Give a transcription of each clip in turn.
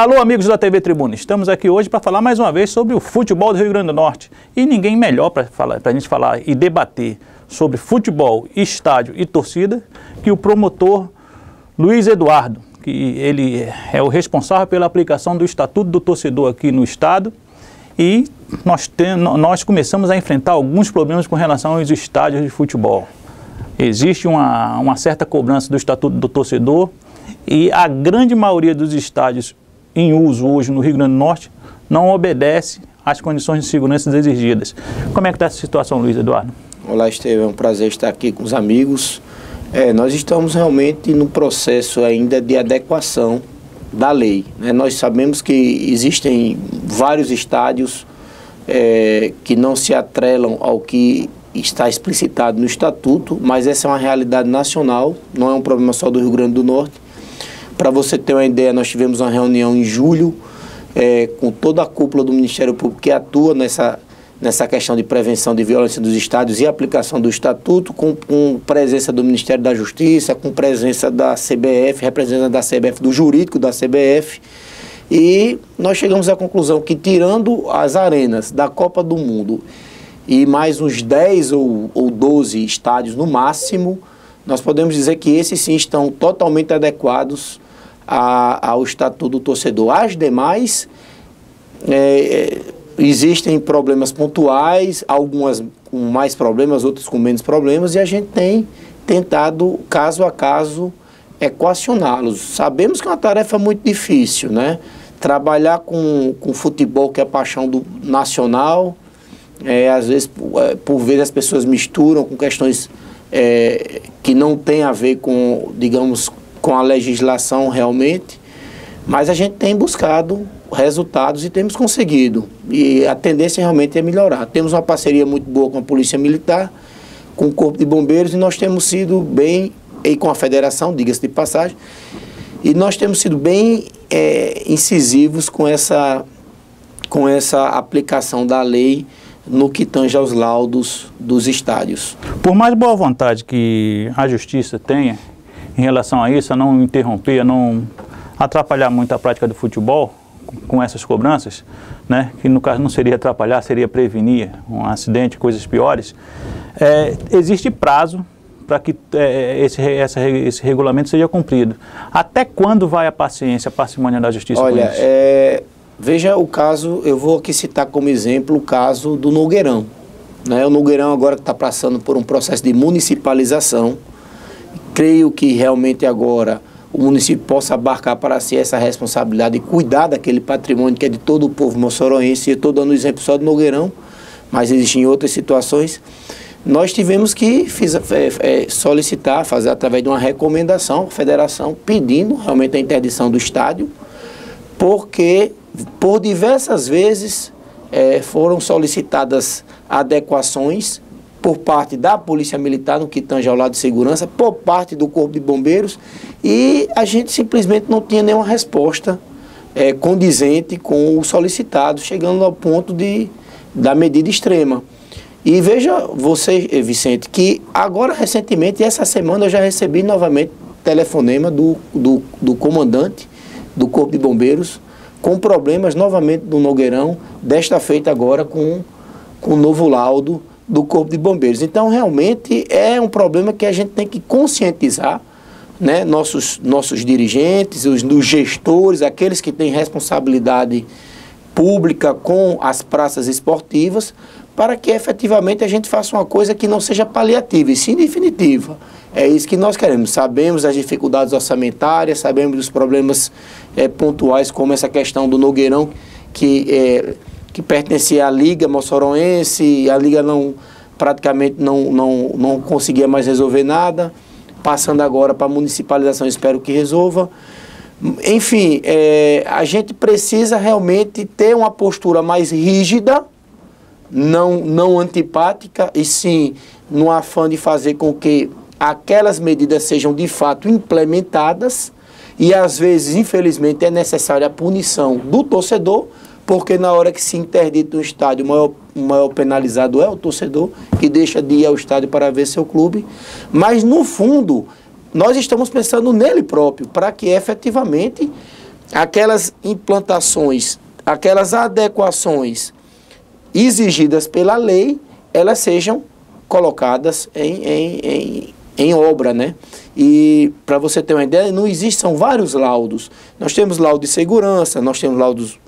Alô, amigos da TV Tribuna, estamos aqui hoje para falar mais uma vez sobre o futebol do Rio Grande do Norte. E ninguém melhor para a gente falar e debater sobre futebol, estádio e torcida que o promotor Luiz Eduardo, que ele é o responsável pela aplicação do Estatuto do Torcedor aqui no estado. E nós começamos a enfrentar alguns problemas com relação aos estádios de futebol. Existe uma certa cobrança do Estatuto do Torcedor e a grande maioria dos estádios em uso hoje no Rio Grande do Norte não obedece às condições de segurança exigidas. Como é que está essa situação, Luiz Eduardo? Olá, Estevam, é um prazer estar aqui com os amigos. Nós estamos realmente no processo ainda de adequação da lei, né? Nós sabemos que existem vários estádios que não se atrelam ao que está explicitado no Estatuto, mas essa é uma realidade nacional, não é um problema só do Rio Grande do Norte. Para você ter uma ideia, nós tivemos uma reunião em julho com toda a cúpula do Ministério Público que atua nessa questão de prevenção de violência dos estádios e aplicação do Estatuto, com presença do Ministério da Justiça, com presença da CBF, representante da CBF, do jurídico da CBF, e nós chegamos à conclusão que, tirando as arenas da Copa do Mundo e mais uns 10 ou 12 estádios no máximo, nós podemos dizer que esses sim estão totalmente adequados ao Estatuto do Torcedor. As demais, existem problemas pontuais, algumas com mais problemas, outras com menos problemas, e a gente tem tentado, caso a caso, equacioná-los. Sabemos que é uma tarefa muito difícil, né? Trabalhar com futebol, que é a paixão nacional, às vezes, por vezes as pessoas misturam com questões que não tem a ver com, digamos, com a legislação realmente, mas a gente tem buscado resultados e temos conseguido, e a tendência realmente é melhorar. Temos uma parceria muito boa com a Polícia Militar, com o Corpo de Bombeiros, e nós temos sido bem, e com a Federação, diga-se de passagem, e nós temos sido bem incisivos com essa aplicação da lei no que tange aos laudos dos estádios. Por mais boa vontade que a Justiça tenha em relação a isso, a não interromper, a não atrapalhar muito a prática do futebol com essas cobranças, né, que no caso não seria atrapalhar, seria prevenir um acidente, coisas piores, existe prazo para que esse regulamento seja cumprido. Até quando vai a paciência, a parcimônia da Justiça? Olha, veja o caso, eu vou aqui citar como exemplo o caso do Nogueirão, né? O Nogueirão agora está passando por um processo de municipalização. Creio que realmente agora o município possa abarcar para si essa responsabilidade e cuidar daquele patrimônio que é de todo o povo moçoroense. Eu estou dando o exemplo só do Nogueirão, mas existem outras situações. Nós tivemos que solicitar, fazer através de uma recomendação, a federação pedindo realmente a interdição do estádio, porque por diversas vezes foram solicitadas adequações por parte da Polícia Militar, no que tange ao lado de segurança, por parte do Corpo de Bombeiros, e a gente simplesmente não tinha nenhuma resposta condizente com o solicitado, chegando ao ponto da medida extrema. E veja você, Vicente, que agora recentemente, essa semana, eu já recebi novamente telefonema do comandante do Corpo de Bombeiros, com problemas novamente no Nogueirão, desta feita agora com o novo laudo do Corpo de Bombeiros. Então, realmente, é um problema que a gente tem que conscientizar, né, nossos dirigentes, os gestores, aqueles que têm responsabilidade pública com as praças esportivas, para que efetivamente a gente faça uma coisa que não seja paliativa, e sim definitiva. É isso que nós queremos. Sabemos das dificuldades orçamentárias, sabemos dos problemas pontuais, como essa questão do Nogueirão, que pertencia à Liga Moçoroense, a Liga praticamente não conseguia mais resolver nada, passando agora para a municipalização, espero que resolva. Enfim, a gente precisa realmente ter uma postura mais rígida, não antipática, e sim no afã de fazer com que aquelas medidas sejam de fato implementadas, e às vezes, infelizmente, é necessária a punição do torcedor, porque na hora que se interdita o estádio, o maior penalizado é o torcedor, que deixa de ir ao estádio para ver seu clube. Mas, no fundo, nós estamos pensando nele próprio, para que efetivamente aquelas implantações, aquelas adequações exigidas pela lei, elas sejam colocadas em obra, né? E para você ter uma ideia, não existem, são vários laudos. Nós temos laudo de segurança, nós temos laudos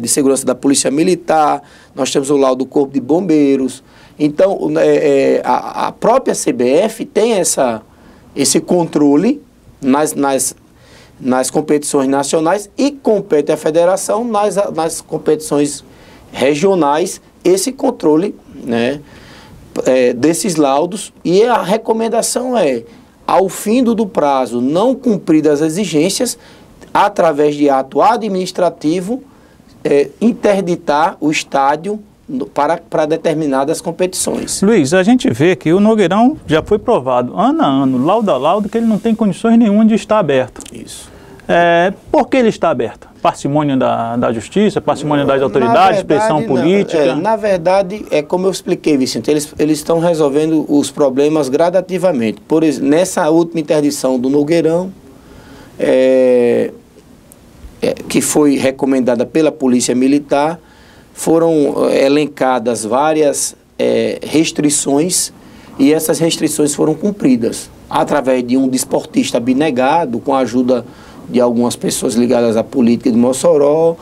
de segurança da Polícia Militar, nós temos o laudo do Corpo de Bombeiros. Então, a própria CBF tem esse controle nas competições nacionais e compete à federação nas competições regionais, esse controle, né, desses laudos. E a recomendação é, ao fim do prazo, não cumpridas as exigências, através de ato administrativo, interditar o estádio para determinadas competições. Luiz, a gente vê que o Nogueirão já foi provado ano a ano, laudo a laudo, que ele não tem condições nenhuma de estar aberto. Isso. Por que ele está aberto? Parcimônia da justiça, parcimônia das autoridades, pressão política? Na verdade, como eu expliquei, Vicente, eles estão resolvendo os problemas gradativamente. Por exemplo, nessa última interdição do Nogueirão, que foi recomendada pela Polícia Militar, foram elencadas várias restrições, e essas restrições foram cumpridas através de um desportista abnegado, com a ajuda de algumas pessoas ligadas à política de Mossoró,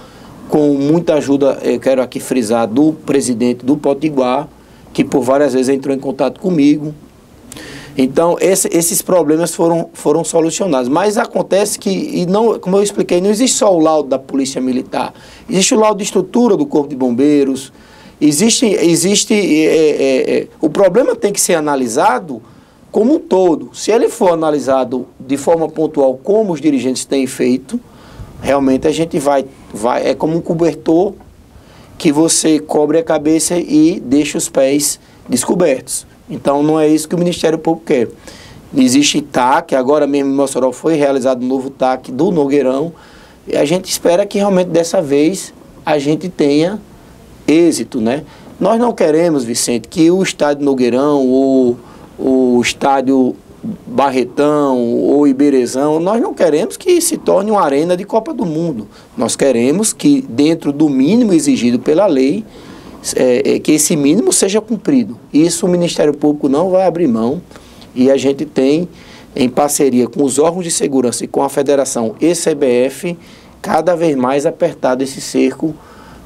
com muita ajuda, eu quero aqui frisar, do presidente do Potiguar, que por várias vezes entrou em contato comigo. Então, esses problemas foram solucionados. Mas acontece que, como eu expliquei, não existe só o laudo da Polícia Militar. Existe o laudo de estrutura do Corpo de Bombeiros. O problema tem que ser analisado como um todo. Se ele for analisado de forma pontual, como os dirigentes têm feito, realmente a gente é como um cobertor que você cobre a cabeça e deixa os pés descobertos. Então, não é isso que o Ministério Público quer. Existe TAC, agora mesmo em Mossoró foi realizado um novo TAC do Nogueirão, e a gente espera que realmente dessa vez a gente tenha êxito, né? Nós não queremos, Vicente, que o estádio Nogueirão ou o estádio Barretão ou Iberezão, nós não queremos que se torne uma arena de Copa do Mundo. Nós queremos que, dentro do mínimo exigido pela lei, que esse mínimo seja cumprido. Isso o Ministério Público não vai abrir mão, e a gente tem, em parceria com os órgãos de segurança e com a Federação e CBF, cada vez mais apertado esse cerco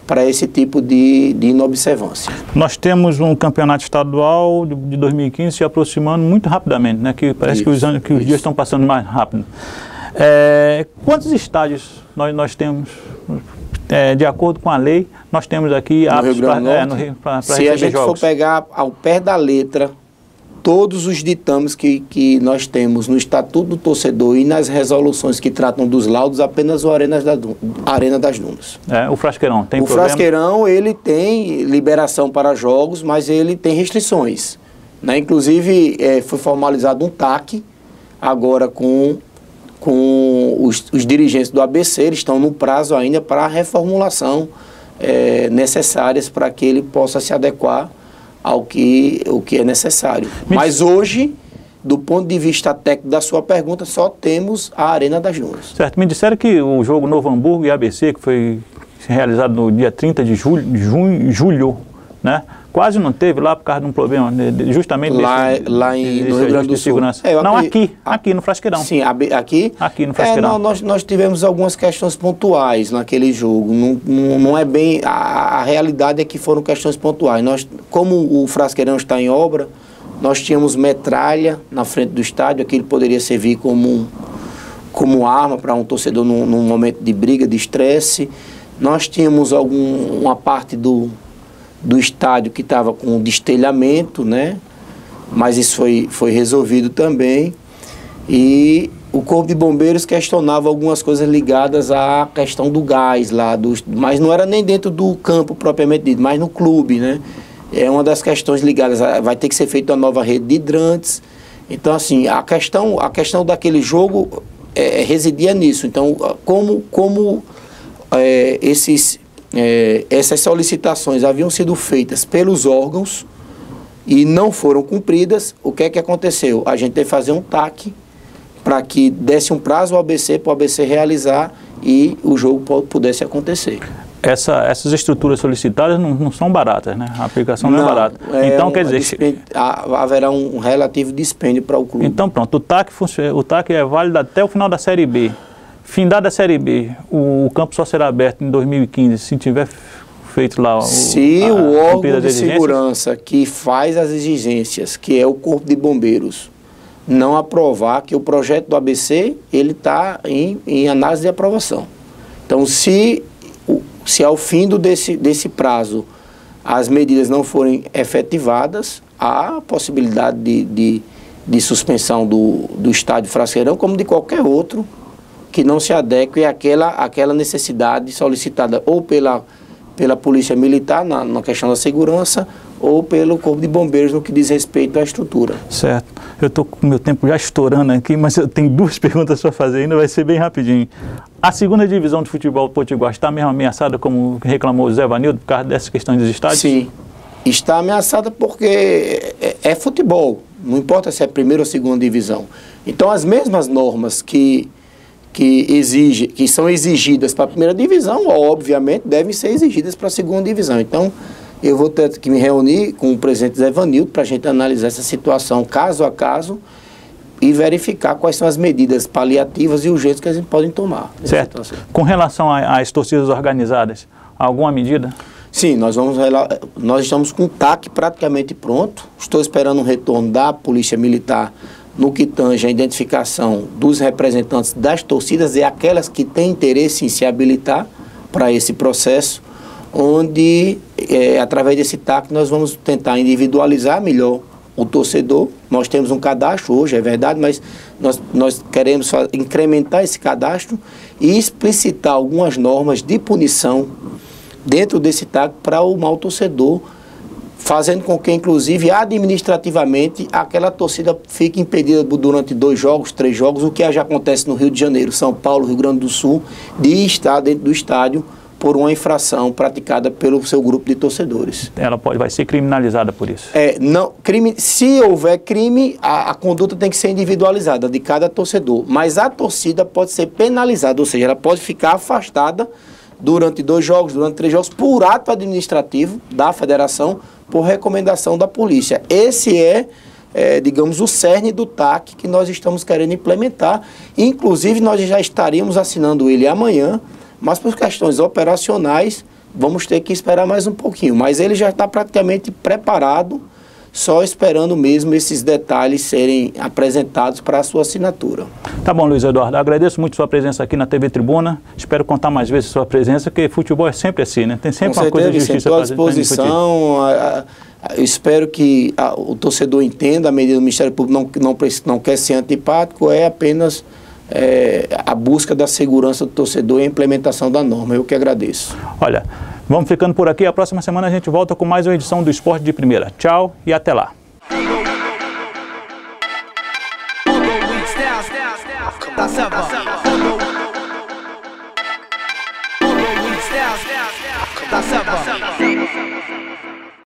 para esse tipo de inobservância. Nós temos um campeonato estadual de 2015 se aproximando muito rapidamente, né? Que parece que os dias estão passando mais rápido. Quantos estádios nós temos? De acordo com a lei, nós temos aqui aptos para receber jogos. Se a gente for pegar ao pé da letra todos os ditames que nós temos no Estatuto do Torcedor e nas resoluções que tratam dos laudos, apenas o Arena das Dunas. O Frasqueirão tem problema? O Frasqueirão, ele tem liberação para jogos, mas ele tem restrições, né? Inclusive, foi formalizado um TAC agora com os dirigentes do ABC, eles estão no prazo ainda para a reformulação necessárias para que ele possa se adequar ao que é necessário. Mas hoje, do ponto de vista técnico da sua pergunta, só temos a Arena das Dunas. Certo, me disseram que o jogo Novo Hamburgo e ABC, que foi realizado no dia 30 de julho, né? Quase não teve lá por causa de um problema, justamente no Rio Grande do Sul. Não, aqui no Frasqueirão. Sim, aqui? Aqui no Frasqueirão. Nós tivemos algumas questões pontuais naquele jogo. Não é bem... A realidade é que foram questões pontuais. Como o Frasqueirão está em obra, nós tínhamos metralha na frente do estádio, aquilo poderia servir como arma para um torcedor num momento de briga, de estresse. Nós tínhamos uma parte do estádio que estava com destelhamento, né? Mas isso foi resolvido também. E o Corpo de Bombeiros questionava algumas coisas ligadas à questão do gás lá, mas não era nem dentro do campo propriamente dito, mas no clube, né? É uma das questões ligadas, vai ter que ser feita uma nova rede de hidrantes. Então, assim, a questão daquele jogo residia nisso. Então, como essas solicitações haviam sido feitas pelos órgãos e não foram cumpridas, o que é que aconteceu? A gente teve que fazer um TAC para que desse um prazo ao ABC, para o ABC realizar, e o jogo pudesse acontecer. Essas estruturas solicitadas não são baratas, né? A aplicação não é barata. Então, quer dizer... haverá um relativo dispêndio para o clube. Então, pronto, o TAC é válido até o final da Série B. Findada a Série B, o campo só será aberto em 2015, se tiver feito lá... Se o órgão de segurança que faz as exigências, que é o Corpo de Bombeiros, não aprovar, que o projeto do ABC, ele está em análise de aprovação. Então, se ao fim desse prazo as medidas não forem efetivadas, há a possibilidade de suspensão do estádio Frasqueirão, como de qualquer outro que não se adeque àquela necessidade solicitada ou pela Polícia Militar na questão da segurança ou pelo Corpo de Bombeiros no que diz respeito à estrutura. Certo. Eu estou com o meu tempo já estourando aqui, mas eu tenho duas perguntas para fazer ainda, vai ser bem rapidinho. A segunda divisão de futebol do Potiguar está mesmo ameaçada, como reclamou o Zé Vanildo, por causa dessa questão dos estádios? Sim, está ameaçada porque é futebol, não importa se é primeira ou segunda divisão. Então as mesmas normas que são exigidas para a primeira divisão, obviamente, devem ser exigidas para a segunda divisão. Então, eu vou ter que me reunir com o presidente Zé Vanildo para a gente analisar essa situação caso a caso e verificar quais são as medidas paliativas e urgentes que a gente pode tomar. Certo. Com relação às torcidas organizadas, alguma medida? Sim, nós estamos com o TAC praticamente pronto. Estou esperando um retorno da Polícia Militar no que tange a identificação dos representantes das torcidas e aquelas que têm interesse em se habilitar para esse processo, onde, através desse TAC, nós vamos tentar individualizar melhor o torcedor. Nós temos um cadastro hoje, é verdade, mas nós queremos incrementar esse cadastro e explicitar algumas normas de punição dentro desse TAC para o mau torcedor, fazendo com que, inclusive, administrativamente, aquela torcida fique impedida durante 2 jogos, 3 jogos, o que já acontece no Rio de Janeiro, São Paulo, Rio Grande do Sul, de estar dentro do estádio por uma infração praticada pelo seu grupo de torcedores. Ela vai ser criminalizada por isso? Se houver crime, a conduta tem que ser individualizada de cada torcedor, mas a torcida pode ser penalizada, ou seja, ela pode ficar afastada durante 2 jogos, durante 3 jogos, por ato administrativo da federação, por recomendação da polícia. Esse digamos, o cerne do TAC que nós estamos querendo implementar. Inclusive, nós já estaríamos assinando ele amanhã, mas por questões operacionais, vamos ter que esperar mais um pouquinho. Mas ele já está praticamente preparado, só esperando mesmo esses detalhes serem apresentados para a sua assinatura. Tá bom, Luiz Eduardo. Agradeço muito sua presença aqui na TV Tribuna. Espero contar mais vezes sua presença, porque futebol é sempre assim, né? Tem sempre uma coisa de justiça para disposição. Eu espero que o torcedor entenda a medida do Ministério Público, não quer ser antipático, é apenas a busca da segurança do torcedor e a implementação da norma. Eu que agradeço. Olha, vamos ficando por aqui. A próxima semana a gente volta com mais uma edição do Esporte de Primeira. Tchau e até lá. Tá